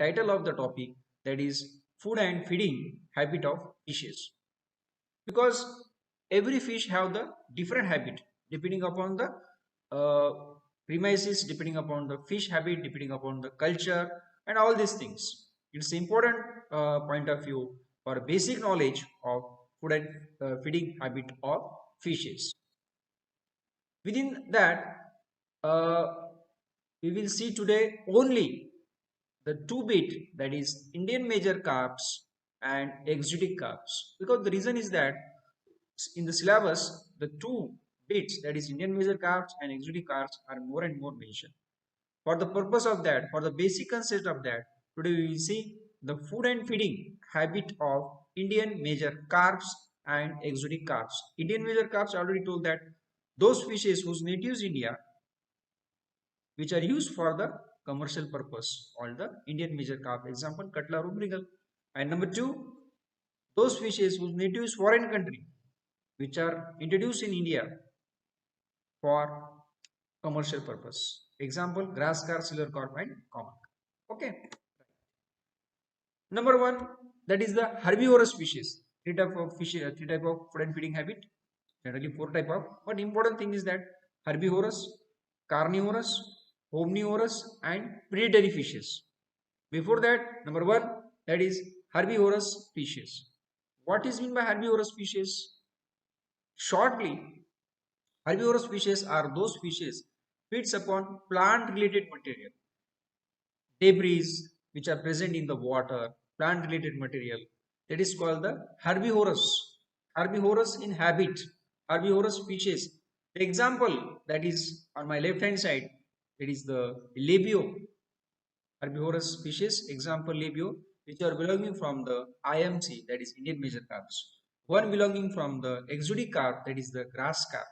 title of the topic, that is food and feeding habit of fishes. Because every fish have the different habit depending upon the uh, premises, depending upon the fish habit, depending upon the culture and all these things. It's important point of view for basic knowledge of food and feeding habit of fishes. Within that, uh, we will see today only the two bit, that is Indian major carbs and exotic carbs. Because the reason is that in the syllabus, the two bits, that is Indian major carbs and exotic carbs, are more and more mentioned. For the purpose of that, for the basic concept of that, today we will see the food and feeding habit of Indian major carbs and exotic carbs. Indian major carbs, I already told that those fishes whose natives India, which are used for the commercial purpose, all the Indian major carp, example Katla rubrigal. And number two, those fishes whose native is foreign country, which are introduced in India for commercial purpose. Example grass carp, silver carp and common. Okay. Number one, that is the herbivorous fishes. Three type of fish, three type of food and feeding habit. Generally four type of. But important thing is that herbivorous, carnivorous, omnivorous, and predatory fishes. Before that, number one, that is herbivorous fishes. What is meant by herbivorous fishes? Shortly, herbivorous fishes are those fishes feeds upon plant-related material, debris which are present in the water, plant-related material. That is called the herbivorous. Herbivorous in habit, herbivorous fishes. The example that is on my left-hand side, it is the labio, herbivorous species, example labio, which are belonging from the IMC, that is Indian major carps. One belonging from the exotic carp, that is the grass carp.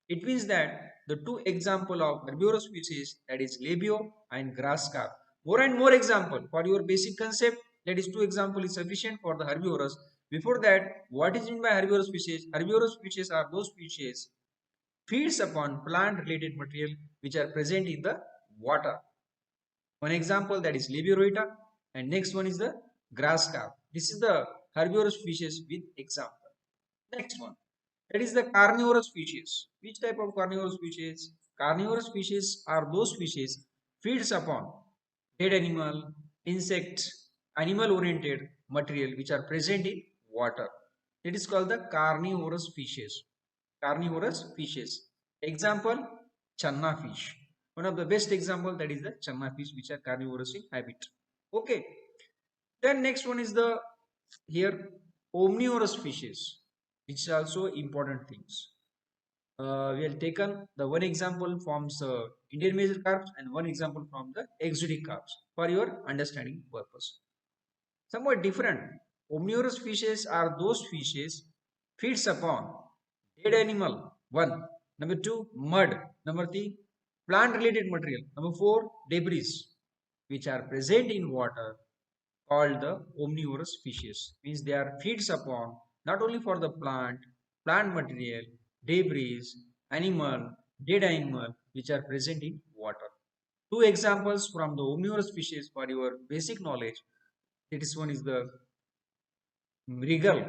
It means that the two example of herbivorous species, that is labio and grass carp. More and more example for your basic concept, that is two example is sufficient for the herbivorous. Before that, what is meant by herbivorous species? Herbivorous species are those species feeds upon plant related material which are present in the water. One example, that is Lebiorita, and next one is the grass carp. This is the herbivorous species with example. Next one, that is the carnivorous species. Which type of carnivorous species? Carnivorous species are those species feeds upon dead animal, insect, animal oriented material which are present in water. It is called the carnivorous species. Carnivorous fishes. Example, channa fish. One of the best example, that is the channa fish, which are carnivorous in habit. Okay. Then next one is the here omnivorous fishes, which is also important things. We have taken the one example from Indian major carps and one example from the exotic carps for your understanding purpose. Somewhat different. Omnivorous fishes are those fishes feeds upon dead animal. One. Number two, mud. Number three, plant related material. Number four, debris, which are present in water, called the omnivorous fishes. Means they are feeds upon not only for the plant material, debris, animal, dead animal, which are present in water. Two examples from the omnivorous fishes for your basic knowledge. This one is the regal,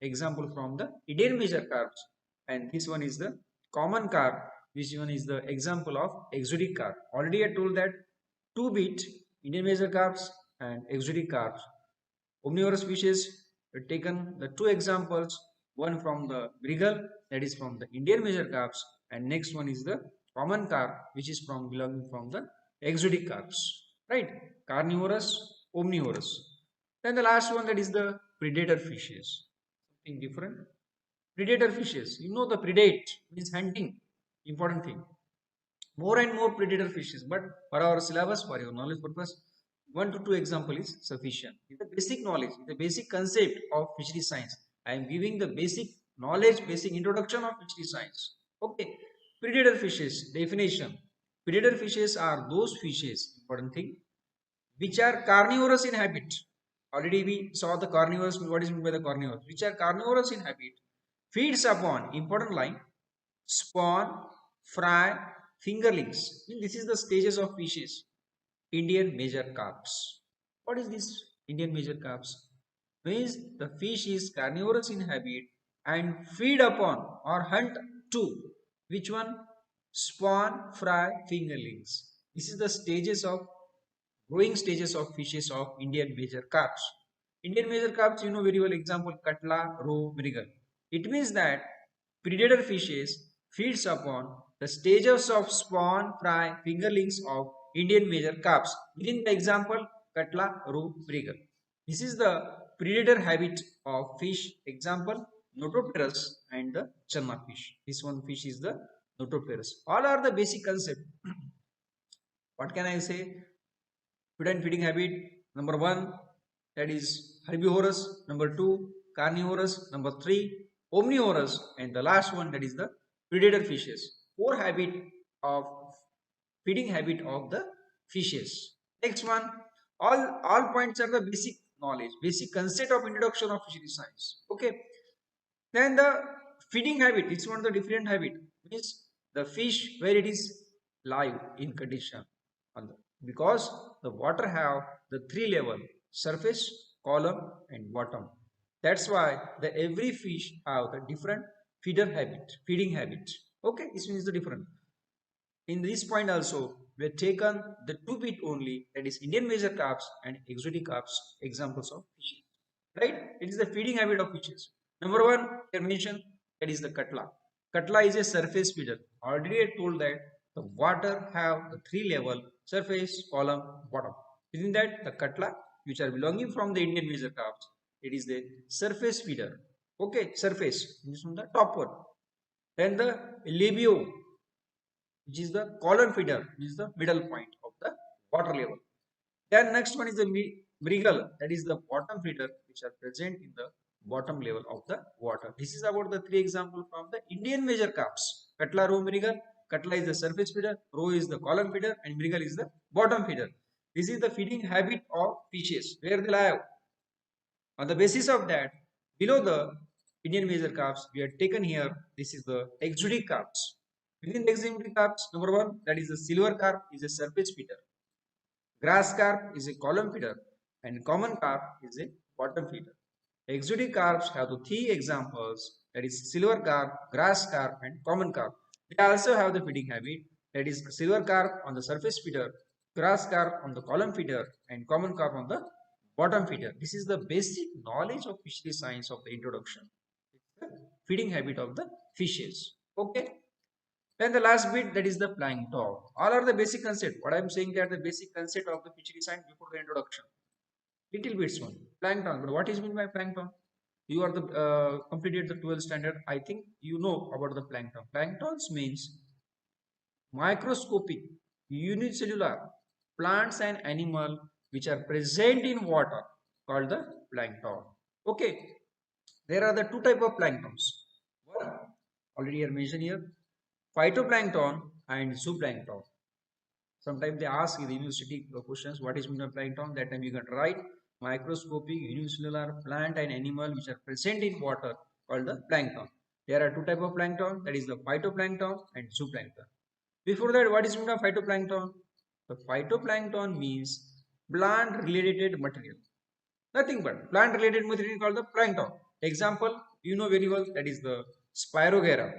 example from the Indian major carps, and this one is the common carp, which one is the example of exotic carp. Already I told that two bit Indian major carps and exotic carps. Omnivorous fishes taken the two examples, one from the regal, that is from the Indian major carps, and next one is the common carp, which is from belonging from the exotic carps. Right? Carnivorous, omnivorous. Then the last one, that is the predator fishes. Something different. Predator fishes. You know the predate means hunting. Important thing. More and more predator fishes. But for our syllabus, for your knowledge purpose, one to two example is sufficient. It's the basic knowledge, the basic concept of fishery science. I am giving the basic knowledge, basic introduction of fishery science. Okay. Predator fishes. Definition. Predator fishes are those fishes, important thing, which are carnivorous in habit. Already we saw the carnivores, what is meant by the carnivores, which are carnivorous in habit, feeds upon, important line, spawn, fry, fingerlings. This is the stages of fishes, Indian major carps. What is this Indian major carps? Means the fish is carnivorous in habit and feed upon or hunt to which one? Spawn, fry, fingerlings. This is the stages of growing stages of fishes of Indian major carps. Indian major carps, you know very well, example Katla, Roe, Mrigal. It means that predator fishes feeds upon the stages of spawn, fry, fingerlings of Indian major carps. Within the example Katla, Roe, Mrigal. This is the predator habit of fish. Example Notoperus and the Channa fish. This one fish is the Notoperus. All are the basic concept. What can I say? Food and feeding habit number one, that is herbivorous. Number two, carnivorous. Number three, omnivorous. And the last one, that is the predator fishes. Four habit of feeding habit of the fishes. Next one, all points are the basic knowledge, basic concept of introduction of fishery science. Okay, then the feeding habit, it's one of the different habit, means the fish where it is live in condition on the, because the water have the three level surface, column and bottom. That's why the every fish have the different feeding habit. Okay, this means the different. In this point also, we have taken the two bit only, that is Indian major carps and exotic carps examples of fishes. Right? It is the feeding habit of fishes. Number one, I mentioned, that is the Katla. Katla is a surface feeder. Already I told that the water have the three level surface, column, bottom. Within that, the Katla, which are belonging from the Indian major carps, it is the surface feeder. Okay, surface. This is the top one. Then the labio, which is the column feeder, which is the middle point of the water level. Then next one is the mrigal, that is the bottom feeder, which are present in the bottom level of the water. This is about the three examples from the Indian major carps. Katla, roe, mrigal. Katla is the surface feeder, roe is the column feeder, and mrigal is the bottom feeder. This is the feeding habit of fishes, where they live. On the basis of that, below the Indian major carps, we have taken here, this is the exotic carps. Within the exotic carps, number one, that is the silver carp, is a surface feeder. Grass carp is a column feeder, and common carp is a bottom feeder. Exotic carps have the three examples, that is silver carp, grass carp and common carp. They also have the feeding habit, that is silver carp on the surface feeder, grass carp on the column feeder and common carp on the bottom feeder. This is the basic knowledge of fishery science of the introduction. The feeding habit of the fishes. Okay. Then the last bit, that is the plankton. All are the basic concept. What I am saying, that the basic concept of the fishery science before the introduction. Little bits one. Plankton. But what is meant by plankton? You are the completed the 12th standard. I think you know about the plankton. Planktons means microscopic unicellular plants and animal which are present in water, called the plankton. Okay. There are the two type of planktons. One already I mentioned here, phytoplankton and zooplankton. Sometimes they ask in the university questions, what is mean of plankton? That time you can write microscopic unicellular plant and animal which are present in water, called the plankton. There are two type of plankton, that is the phytoplankton and zooplankton. Before that, what is mean of phytoplankton? The phytoplankton means plant related material. Nothing but plant related material called the plankton. Example, you know very well, that is the Spirogyra.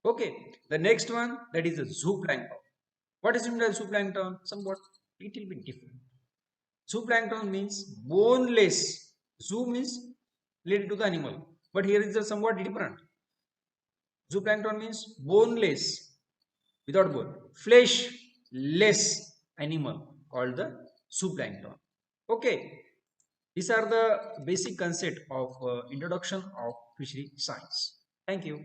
Okay, the next one, that is the zooplankton. What is meant by zooplankton? Somewhat little bit different. Zooplankton means boneless. Zoo means related to the animal, but here is the somewhat different. Zooplankton means boneless, without bone, fleshless animal called the zooplankton. Okay, these are the basic concept of introduction of fishery science. Thank you.